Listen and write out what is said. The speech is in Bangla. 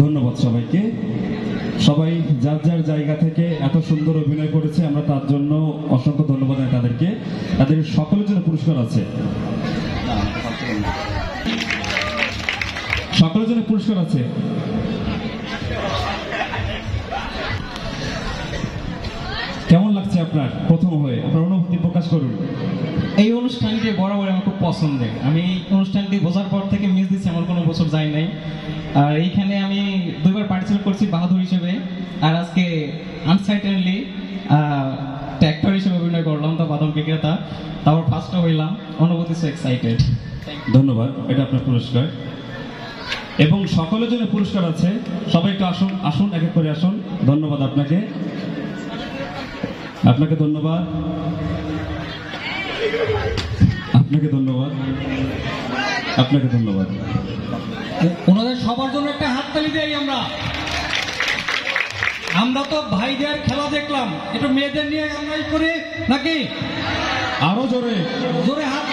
ধন্যবাদ সবাইকে। সবাই যার যার জায়গা থেকে এত সুন্দর অভিনয় করেছে, আমরা তার জন্য অসংখ্য ধন্যবাদ জানাই তাদেরকে। তাদের সকলের জন্য পুরস্কার আছে, সকলের জন্য পুরস্কার আছে। কেমন লাগছে আপনার প্রথম হয়ে? আপনার অনুভূতি প্রকাশ করুন। এই অনুষ্ঠানটি বরাবর আমার খুব পছন্দের। আমি এই অনুষ্ঠানটি বোঝার পর থেকে মিস দিচ্ছি, এমন কোনো বছর যায় নাই। আর এইখানে আমি 2বার পার্টিসিপেট করছি বাহাদুর হিসেবে, আর আজকে আনসার্টেনলি ট্র্যাক্টর হিসেবে অভিনয় করলাম, তো বাদাম বিক্রেতা, তারপর ফার্স্টও হইলাম। অনুভূতি সো এক্সাইটেড। ধন্যবাদ, এটা আপনার পুরস্কার। এবং সকলের জন্য পুরস্কার আছে। সবাই একটু আসুন, আসুন, এক এক করে আসুন। ধন্যবাদ আপনাকে, আপনাকে ধন্যবাদ, আপনাকে ধন্যবাদ, আপনাকে ধন্যবাদ। ওনাদের সবার জন্য একটা হাততালি দেই আমরা। আমরা তো ভাইদের খেলা দেখলাম, একটু মেয়েদের নিয়ে আমরাই করি নাকি? আরো জোরে জোরে হাত